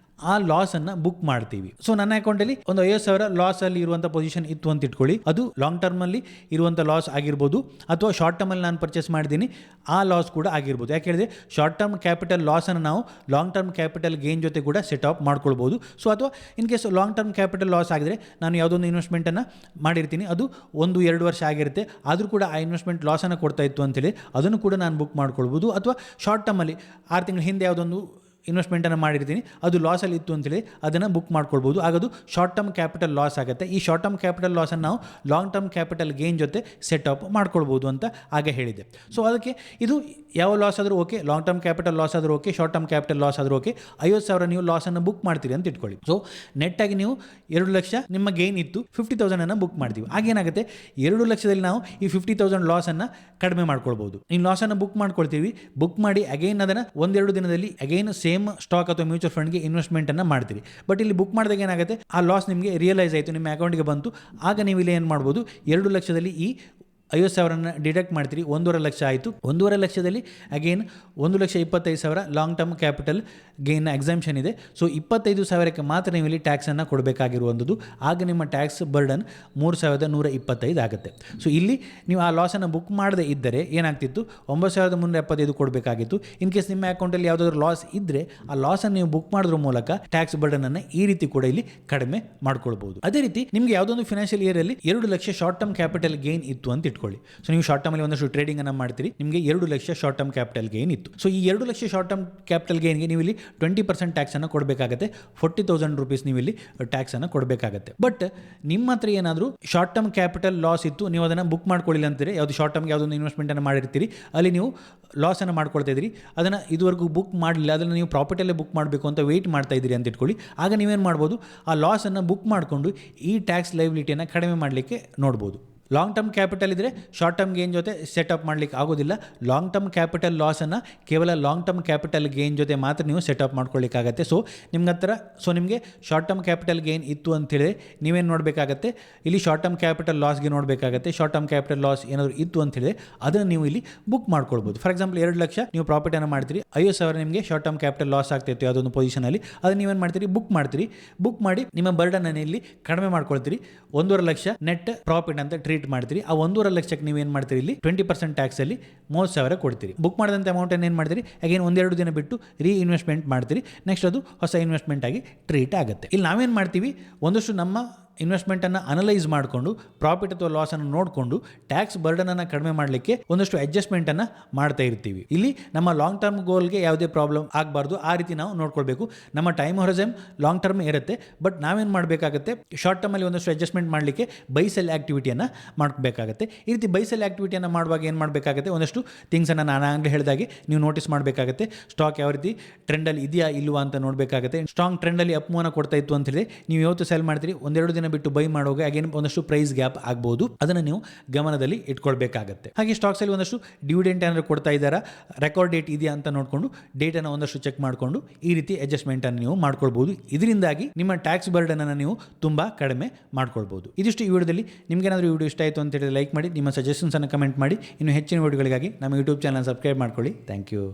ಆ ಲಾಸ್ ಅನ್ನ ಬುಕ್ ಮಾಡ್ತೀವಿ. ಸೊ ನನ್ನ ಅಕೌಂಟಲ್ಲಿ ಒಂದು 50,000 ಲಾಸ್ ಅಲ್ಲಿ ಇರುವಂಥ ಪೊಸಿಷನ್ ಇತ್ತು ಅಂತ ಇಟ್ಕೊಳ್ಳಿ. ಅದು ಲಾಂಗ್ ಟರ್ಮ್ ಅಲ್ಲಿ ಇರುವಂಥ ಲಾಸ್ ಆಗಿರ್ಬೋದು, ಅಥವಾ ಶಾರ್ಟ್ ಟರ್ಮ್ ಅಲ್ಲಿ ನಾನು ಪರ್ಚೇಸ್ ಮಾಡಿದ್ದೀನಿ, ಆ ಲಾಸ್ ಕೂಡ ಆಗಿರ್ಬೋದು. ಯಾಕೆ ಹೇಳಿದ್ರೆ ಶಾರ್ಟ್ ಟರ್ಮ್ ಕ್ಯಾಪಿಟಲ್ ಲಾಸ್ ಅನ್ನು ನಾವು ಲಾಂಗ್ ಟರ್ಮ್ ಕ್ಯಾಪಿಟಲ್ ಗೇನ್ ಜೊತೆ ಕೂಡ ಸೆಟ್ ಅಪ್ ಮಾಡ್ಕೊಳ್ಬೋದು. ಸೊ ಅಥವಾ in case long term capital loss ಆಗಿದ್ರೆ, ನಾನು ಯಾವುದೊಂದು ಇನ್ವೆಸ್ಟ್ಮೆಂಟ್ ಅನ್ನು ಮಾಡಿರ್ತೀನಿ, ಅದು 1-2 ವರ್ಷ ಆಗಿರುತ್ತೆ, ಆದರೂ ಕೂಡ ಆ ಇನ್ವೆಸ್ಟ್ಮೆಂಟ್ ಲಾಸ್ ಅನ್ನು ಕೊಡ್ತಾ ಇತ್ತು ಅಂತೇಳಿ ಅದನ್ನು ಕೂಡ ನಾನು ಬುಕ್ ಮಾಡ್ಕೊಳ್ಬೋದು. ಅಥವಾ ಶಾರ್ಟ್ ಟರ್ಮ್ ಅಲ್ಲಿ 6 ತಿಂಗಳ ಹಿಂದೆ ಯಾವುದೊಂದು ಇನ್ವೆಸ್ಟ್ಮೆಂಟನ್ನು ಮಾಡಿರ್ತೀನಿ, ಅದು ಲಾಸಲ್ಲಿ ಇತ್ತು ಅಂತೇಳಿ ಅದನ್ನು ಬುಕ್ ಮಾಡ್ಕೊಳ್ಬೋದು. ಆಗೋದು ಶಾರ್ಟ್ ಟರ್ಮ್ ಕ್ಯಾಪಿಟಲ್ ಲಾಸ್ ಆಗುತ್ತೆ. ಈ ಶಾರ್ಟ್ ಟರ್ಮ್ ಕ್ಯಾಪಿಟಲ್ ಲಾಸನ್ನು ನಾವು ಲಾಂಗ್ ಟರ್ಮ್ ಕ್ಯಾಪಿಟಲ್ ಗೇನ್ ಜೊತೆ ಸೆಟ್ ಅಪ್ ಮಾಡ್ಕೊಳ್ಬೋದು ಅಂತ ಹಾಗೆ ಹೇಳಿದೆ. ಸೊ ಅದಕ್ಕೆ ಇದು ಯಾವ ಲಾಸ್ ಆದರೂ okay, long term capital loss ಆದರೂ okay, short term capital loss ಆದರೂ ಓಕೆ, 50,000 ನೀವು ಲಾಸನ್ನು ಬುಕ್ ಮಾಡ್ತೀರಿ ಅಂತ ಇಟ್ಕೊಳ್ಳಿ. ಸೊ ನೆಟ್ಟಾಗಿ ನೀವು 2 ಲಕ್ಷ ನಿಮ್ಮ ಗೇನ್ ಇತ್ತು, 50,000 ಬುಕ್ ಮಾಡ್ತೀವಿ. ಆಗೇನಾಗುತ್ತೆ, 2 ಲಕ್ಷದಲ್ಲಿ ನಾವು ಈ 50,000 ಲಾಸನ್ನು ಕಡಿಮೆ ಮಾಡ್ಕೊಳ್ಬೋದು. ಈ ಲಾಸನ್ನು ಬುಕ್ ಮಾಡ್ಕೊಳ್ತೀವಿ, ಬುಕ್ ಮಾಡಿ ಅಗೈನ್ ಅದನ್ನು 1-2 ದಿನದಲ್ಲಿ ಅಗೈನ್ ಸೇಮ್ ಸ್ಟಾಕ್ ಅಥವಾ ಮ್ಯೂಚುವಲ್ ಫಂಡ್ಗೆ ಇನ್ವೆಸ್ಟ್ಮೆಂಟ್ ಅನ್ನ ಮಾಡ್ತೀರಿ. ಬಟ್ ಇಲ್ಲಿ ಬುಕ್ ಮಾಡಿದಾಗ ಏನಾಗುತ್ತೆ, ಆ ಲಾಸ್ ನಿಮಗೆ ರಿಯಲೈಸ್ ಆಯಿತು, ನಿಮ್ಮ ಅಕೌಂಟ್ಗೆ ಬಂತು. ಆಗ ನೀವು ಇಲ್ಲಿ ಏನು ಮಾಡ್ಬೋದು, 2 ಲಕ್ಷದಲ್ಲಿ ಈ 50,000 ಡಿಡಕ್ಟ್ ಮಾಡ್ತೀರಿ, 1.5 ಲಕ್ಷ ಆಯಿತು. 1.5 ಲಕ್ಷದಲ್ಲಿ again 1,25,000 long term capital gain exemption ಇದೆ. ಸೊ 25,000ಕ್ಕೆ ಮಾತ್ರ ನೀವು ಇಲ್ಲಿ ಟ್ಯಾಕ್ಸನ್ನು ಕೊಡಬೇಕಾಗಿರುವಂಥದ್ದು. ಆಗ ನಿಮ್ಮ ಟ್ಯಾಕ್ಸ್ ಬರ್ಡನ್ 3,125 ಆಗುತ್ತೆ. ಸೊ ಇಲ್ಲಿ ನೀವು ಆ ಲಾಸನ್ನು ಬುಕ್ ಮಾಡದೇ ಇದ್ದರೆ ಏನಾಗ್ತಿತ್ತು, 9,375 ಕೊಡಬೇಕಾಗಿತ್ತು. ಇನ್ ಕೇಸ್ ನಿಮ್ಮ ಅಕೌಂಟಲ್ಲಿ ಯಾವುದಾದ್ರೂ ಲಾಸ್ ಇದ್ದರೆ, ಆ ಲಾಸನ್ನು ನೀವು ಬುಕ್ ಮಾಡೋದ್ರ ಮೂಲಕ ಟ್ಯಾಕ್ಸ್ ಬರ್ಡನನ್ನು ಈ ರೀತಿ ಕೂಡ ಇಲ್ಲಿ ಕಡಿಮೆ ಮಾಡ್ಕೊಳ್ಬೋದು. ಅದೇ ರೀತಿ ನಿಮಗೆ ಯಾವುದೊಂದು ಫಿನಾನ್ಷಿಯಲ್ ಇಯರ್ ಅಲ್ಲಿ 2 lakh short term capital gain ಇತ್ತು ಅಂತ ಇಟ್ಕೊಳ್ಳಿ. ಸೊ ನೀವು ಶಾರ್ಟ್ ಟರ್ಮ್ ಅಲ್ಲಿ ಒಂದಷ್ಟು ಟ್ರೇಡಿಂಗ್ ಅನ್ನು ಮಾಡ್ತೀರಿ, ನಿಮಗೆ 2 lakh short term capital gain ಇತ್ತು. ಸೊ ಈ 2 ಲಕ್ಷ ಶಾರ್ಟ್ ಟರ್ಮ್ ಕ್ಯಾಪಿಟಲ್ ಗೇನ್ಗೆ ನೀವು ಇಲ್ಲಿ 20% ಟ್ಯಾಕ್ಸ್ ಅನ್ನು ಕೊಡಬೇಕಾಗುತ್ತೆ. 40,000 ರೂಪೀಸ್ ನೀವು ಇಲ್ಲಿ ಟ್ಯಾಕ್ಸ್ ಅನ್ನು ಕೊಡಬೇಕಾಗುತ್ತೆ. ಬಟ್ ನಿಮ್ಮ ಹತ್ರ ಏನಾದರೂ ಶಾರ್ಟ್ ಟರ್ಮ್ ಕ್ಯಾಪಿಟಲ್ ಲಾಸ್ ಇತ್ತು, ನೀವು ಅದನ್ನು ಬುಕ್ ಮಾಡ್ಕೊಳ್ಳಿಲ್ಲ ಅಂತೀರಿ, ಯಾವುದು ಶಾರ್ಟ್ ಟರ್ಮ್ಗೆ ಯಾವುದೊಂದು ಇನ್ವೆಸ್ಟ್ಮೆಂಟ್ ಅನ್ನು ಮಾಡಿರ್ತೀರಿ, ಅಲ್ಲಿ ನೀವು ಲಾಸ್ ಅನ್ನು ಮಾಡ್ಕೊಳ್ತಾ ಇದ್ದೀರಿ, ಅದನ್ನು ಇದುವರೆಗೂ ಬುಕ್ ಮಾಡಲಿಲ್ಲ, ಅದನ್ನು ನೀವು ಪ್ರಾಫಿಟಲ್ಲೇ ಬುಕ್ ಮಾಡಬೇಕು ಅಂತ ವೆಯ್ಟ್ ಮಾಡ್ತಾ ಇದ್ದೀರಿ ಅಂತ ಇಟ್ಕೊಳ್ಳಿ. ಆಗ ನೀವೇನು ಮಾಡ್ಬೋದು, ಆ ಲಾಸನ್ನು ಬುಕ್ ಮಾಡಿಕೊಂಡು ಈ ಟ್ಯಾಕ್ಸ್ ಲೈಬಿಲಿಟಿಯನ್ನು ಕಡಿಮೆ ಮಾಡಲಿಕ್ಕೆ ನೋಡ್ಬೋದು. ಲಾಂಗ್ ಟರ್ಮ್ ಕ್ಯಾಪಿಟಲ್ ಇದ್ದರೆ ಶಾರ್ಟ್ ಟರ್ಮ್ ಗೇನ್ ಜೊತೆ ಸೆಟಪ್ ಮಾಡಲಿಕ್ಕೆ ಆಗೋದಿಲ್ಲ. ಲಾಂಗ್ ಟರ್ಮ್ ಕ್ಯಾಪಿಟಲ್ ಲಾಸನ್ನು ಕೇವಲ ಲಾಂಗ್ ಟರ್ಮ್ ಕ್ಯಾಪಿಟಲ್ ಗೇನ್ ಜೊತೆ ಮಾತ್ರ ನೀವು ಸೆಟಪ್ ಮಾಡ್ಕೊಳ್ಳಿಕ್ಕಾಗತ್ತೆ. ಸೊ ನಿಮಗೆ ಶಾರ್ಟ್ ಟರ್ಮ್ ಕ್ಯಾಪಿಟಲ್ ಗೇನ್ ಇತ್ತು ಅಂತೇಳಿ ನೀವೇನು ನೋಡಬೇಕಾಗತ್ತೆ, ಇಲ್ಲಿ ಶಾರ್ಟ್ ಟರ್ಮ್ ಕ್ಯಾಪಿಟಲ್ ಲಾಸ್ಗೆ ನೋಡಬೇಕಾಗತ್ತೆ. ಶಾರ್ಟ್ ಟರ್ಮ್ ಕ್ಯಾಪಿಟಲ್ ಲಾಸ್ ಏನಾದರೂ ಇತ್ತು ಅಂತೇಳಿ ಅದನ್ನು ನೀವು ಇಲ್ಲಿ ಬುಕ್ ಮಾಡ್ಕೊಳ್ಬೋದು. ಫಾರ್ ಎಕ್ಸಾಂಪಲ್ 2 ಲಕ್ಷ ನೀವು ಪ್ರಾಫಿಟನ್ನು ಮಾಡ್ತೀರಿ, 50,000 ನಿಮಗೆ ಶಾರ್ಟ್ ಟರ್ಮ್ ಕ್ಯಾಪಿಟಲ್ ಲಾಸ್ ಆಗ್ತಾಯಿತ್ತು ಯಾವುದೊಂದು ಪೊಸಿಷನಲ್ಲಿ, ಅದನ್ನು ನೀವೇನು ಮಾಡ್ತೀರಿ, ಬುಕ್ ಮಾಡ್ತೀರಿ. ಬುಕ್ ಮಾಡಿ ನಿಮ್ಮ ಬರ್ಡನನ್ನು ಇಲ್ಲಿ ಕಡಿಮೆ ಮಾಡ್ಕೊಳ್ತೀರಿ. 1.5 ಲಕ್ಷ ನೆಟ್ ಪ್ರಾಫಿಟ್ ಅಂತ ಟ್ರೀಟ್ ಮಾಡ್ತೀರಿ. ಆ 1.5 ಲಕ್ಷಕ್ಕೆ ನೀವು ಏನು ಮಾಡ್ತೀರಿ, ಇಲ್ಲಿ 20% ಟ್ಯಾಕ್ಸಲ್ಲಿ 30,000 ಕೊಡ್ತೀರಿ. ಬುಕ್ ಮಾಡಿದಂಥ ಅಮೌಂಟನ್ನು ಏನು ಮಾಡ್ತೀರಿ, ಅಗೇನ್ 1-2 ದಿನ ಬಿಟ್ಟು ಇನ್ವೆಸ್ಟ್ಮೆಂಟ್ ಮಾಡ್ತೀರಿ. ನೆಕ್ಸ್ಟ್ ಅದು ಹೊಸ ಇನ್ವೆಸ್ಟ್ಮೆಂಟ್ ಆಗಿ ಟ್ರೀಟ್ ಆಗುತ್ತೆ. ಇಲ್ಲಿ ನಾವೇನು ಮಾಡ್ತೀವಿ, ಒಂದಷ್ಟು ನಮ್ಮ ಇನ್ವೆಸ್ಟ್ಮೆಂಟನ್ನು ಅನಲೈಸ್ ಮಾಡಿಕೊಂಡು ಪ್ರಾಫಿಟ್ ಅಥವಾ ಲಾಸನ್ನು ನೋಡಿಕೊಂಡು ಟ್ಯಾಕ್ಸ್ ಬರ್ಡನನ್ನು ಕಡಿಮೆ ಮಾಡಲಿಕ್ಕೆ ಒಂದಷ್ಟು ಅಡ್ಜಸ್ಟ್ಮೆಂಟನ್ನು ಮಾಡ್ತಾ ಇರ್ತೀವಿ. ಇಲ್ಲಿ ನಮ್ಮ ಲಾಂಗ್ ಟರ್ಮ್ ಗೋಲ್ಗೆ ಯಾವುದೇ ಪ್ರಾಬ್ಲಮ್ ಆಗಬಾರ್ದು, ಆ ರೀತಿ ನಾವು ನೋಡ್ಕೊಳ್ಬೇಕು. ನಮ್ಮ ಟೈಮ್ ಹೊರಜಮ್ ಲಾಂಗ್ ಟರ್ಮ್ ಇರುತ್ತೆ, ಬಟ್ ನಾವೇನು ಮಾಡಬೇಕಾಗುತ್ತೆ, ಶಾರ್ಟ್ ಟರ್ಮಲ್ಲಿ ಒಂದಷ್ಟು ಅಡ್ಜಸ್ಟ್ಮೆಂಟ್ ಮಾಡಲಿಕ್ಕೆ ಬೈ ಸೆಲ್ ಆ್ಯಕ್ಟಿವಿಟಿಯನ್ನು ಮಾಡಬೇಕಾಗುತ್ತೆ. ಈ ರೀತಿ ಬೈ ಸೆಲ್ ಆ್ಯಕ್ಟಿವಿಟಿಯನ್ನು ಮಾಡುವಾಗ ಏನು ಮಾಡಬೇಕಾಗುತ್ತೆ, ಒಂದಷ್ಟು ಥಿಂಗ್ಸನ್ನು ನಾನು ಆಗಲೇ ಹೇಳಿದಾಗೆ ನೀವು ನೋಟಿಸ್ ಮಾಡಬೇಕಾಗುತ್ತೆ. ಸ್ಟಾಕ್ ಯಾವ ರೀತಿ ಟ್ರೆಂಡಲ್ಲಿ ಇದೆಯಾ ಇಲ್ವಾ ಅಂತ ನೋಡಬೇಕಾಗುತ್ತೆ. ಸ್ಟ್ರಾಂಗ್ ಟ್ರೆಂಡಲ್ಲಿ ಅಪ್ಮೂವನ್ನ ಕೊಡ್ತಾ ಇತ್ತು ಅಂತ ಹೇಳಿ ನೀವು ಯಾವತ್ತು ಸೆಲ್ ಮಾಡ್ತೀರಿ, 1-2 ದಿನ ಬಿಟ್ಟು ಬೈ ಮಾಡುವಾಗ ಅಗೇನ್ ಒಂದಷ್ಟು ಪ್ರೈಸ್ ಗ್ಯಾಪ್ ಆಗ್ಬೋದು, ಅದನ್ನು ನೀವು ಗಮನದಲ್ಲಿ ಇಟ್ಕೊಳ್ಬೇಕಾಗತ್ತೆ. ಹಾಗೆ ಸ್ಟಾಕ್ಸ್ ಅಲ್ಲಿ ಒಂದಷ್ಟು ಡಿವಿಡೆಂಟ್ ಏನಾದ್ರು ಕೊಡ್ತಾ ಇದ್ದಾರಾ, ರೆಕಾರ್ಡ್ ಡೇಟ್ ಇದೆಯಾ ಅಂತ ನೋಡಿಕೊಂಡು ಡೇಟನ್ನು ಒಂದಷ್ಟು ಚೆಕ್ ಮಾಡಿಕೊಂಡು ಈ ರೀತಿ ಅಡ್ಜಸ್ಟ್ಮೆಂಟ್ ಅನ್ನು ನೀವು ಮಾಡ್ಕೊಳ್ಬಹುದು. ಇದರಿಂದಾಗಿ ನಿಮ್ಮ ಟ್ಯಾಕ್ಸ್ ಬರ್ಡನ್ ಅನ್ನು ನೀವು ತುಂಬಾ ಕಡಿಮೆ ಮಾಡ್ಕೊಳ್ಬಹುದು. ಇದಿಷ್ಟು ಈ ವಿಡಿಯೋದಲ್ಲಿ. ನಿಮ್ಗೆ ಏನಾದರೂ ವಿಡಿಯೋ ಇಷ್ಟ ಆಯಿತು ಅಂತ ಹೇಳಿದ್ರೆ ಲೈಕ್ ಮಾಡಿ, ನಿಮ್ಮ ಸಜೆಷನ್ಸ್ ಅನ್ನು ಕಮೆಂಟ್ ಮಾಡಿ. ಇನ್ನು ಹೆಚ್ಚಿನ ವಿಡಿಯೋಗಳಿಗಾಗಿ ನಮ್ಮ ಯೂಟ್ಯೂಬ್ ಚಾನಲ್ ಸಬ್ಸ್ಕ್ರೈಬ್ ಮಾಡ್ಕೊಳ್ಳಿ. Thank you.